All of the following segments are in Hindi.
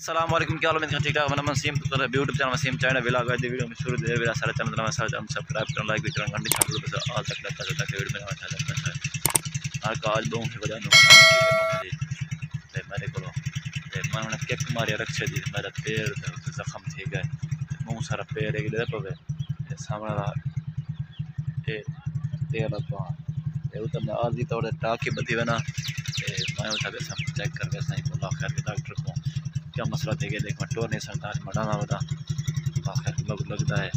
अस्सलाम वालेकुम, क्या हाल है? ठीक ठाक। मैं Wasim YouTube channel Wasim China vlog आज वीडियो में शुरू दे मेरा सारा चैनल में सारा सब्सक्राइब करना, लाइक भी करना, घंटी छाप दो आज तक लगता है ताकि वीडियो में अच्छा लगता है। हर काज दो से बजा नुकसान है ते मेरे को ते मैं उन्हें किक मारी रखे दी मेरा पैर जख्म थी गए मुंह सारा पैर एक दे पवे सामने दा ए तेल पा ए उतर मैं आज ही तोड़े टाकी बदी बना ते मैं उठा के सब चेक कर के सही बोला खैर के डॉक्टर को क्या मसला देखे देख मैं टोर नहीं सकता मटा ना बता आखिर लगता है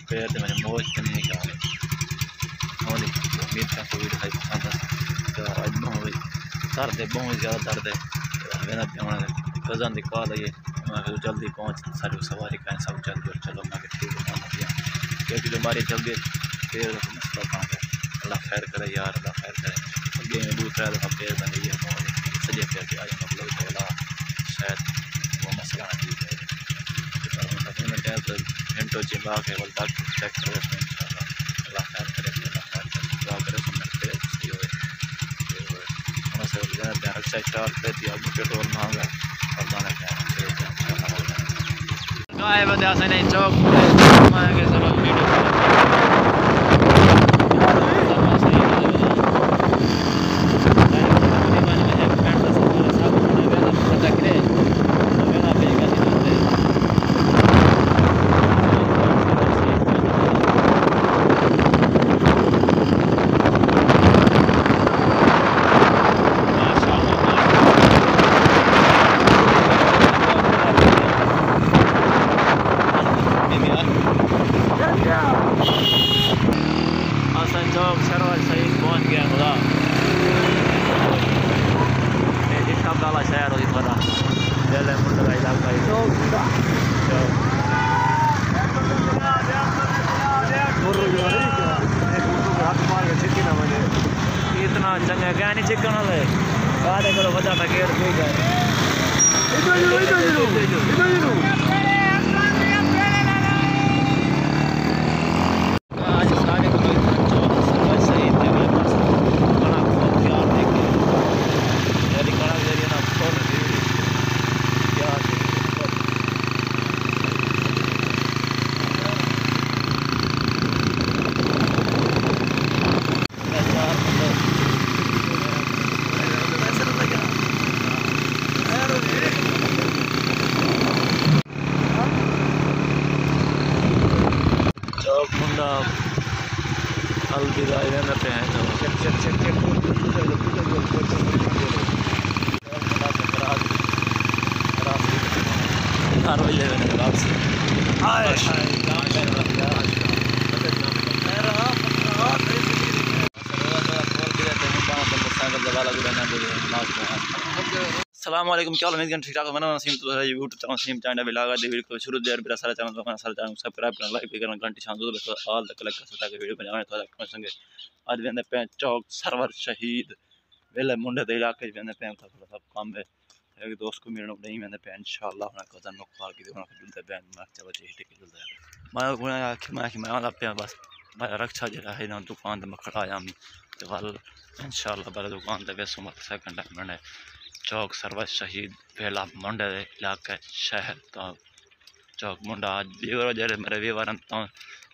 पैर से मैंने मोज नहीं क्या है उम्मीद का कोई दिखाई पसंद है आज बहुत दर्द है, बहुत ज़्यादा दर्द है। मेरा कज़न की कॉल है मैं जल्दी पहुँच सारी सवारी का सब जल्दी और चलो मैं ठीक है क्योंकि बीमारी जल्दी पैर मसला कहाँ है। अल्लाह खैर करे यार, अल्लाह खैर करे। अगे में दूसरा दफ़ा पैर बन गई है सजे पैर के आज मतलब बोला शायद वो मसला ना ठीक है तो घंटों चिल्ला के बोल डॉक्टर चेक करे अल्लाह खैर करे, अल्लाह खैर करे, दुआ करे सब पैर सही हो रक्षा स्टार्ट कर दिया। पेट्रोल महंगा और दाना क्या बंदा से नहीं चौक के सब चौक सरवर सही पहुँच गया खुदा जिसका काला शहर होगी खुदा दिल मुंड का इलाका इतना चंगा क्या नहीं चिकन वाले गाड़े करो बजा था गेर कोई गए मुंडा अलविदा रहते हैं अस्सलाम वालेकुम, क्या हाल है? ठीक ठाक। मैंने Wasim YouTube channel Wasim China vlog आज वीडियो शुरू दे मेरा सारा चैनल सब्सक्राइब करना, लाइक भी करना, घंटी छान दो ऑल तक कलेक्ट कर सकता है वीडियो बनाने थोड़ा कमेंट संगे आज वेंदे पे चौक सरवर शहीद वेले मुंडे दे इलाके वेंदे पे थोड़ा सब काम है एक दोस्त को मिलने नहीं वेंदे पे इंशाल्लाह अपना कजन को कॉल की देना जुलते बैन मार चलो जी हिट के जुलते मैं गुना मैं आप बस रक्षा जरा है ना दुकान पे खड़ा आया हम तो वाल इंशाल्लाह बारे दुकान पे वैसे मत सेकंड टाइम चौक सरवर शहीद पहला मुंडे इलाका शहर तो चौक मुंडा आज बेवर जरे मेरे बेवरन तो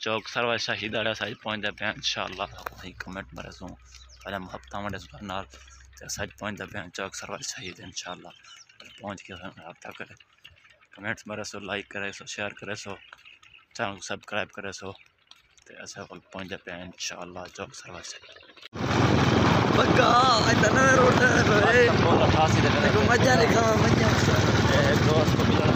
चौक सरवर शहीद आड़ा साइज पहुंचते पे इंशाल्लाह सही कमेंट मेरे सो अरे हफ्ता मंडे नाल साइज पहुंचते पे चौक सरवर शहीद इंशाल्लाह पहुंच के रब्ता करे कमेंट्स मेरे सो लाइक करे सो शेयर करे सो चैनल को सब्सक्राइब करे सो ते ऐसा पहुंचते पे इंशाल्लाह चौक सरवर शहीद बका इतना रोड है मजा नहीं खावा मजा दोस्त को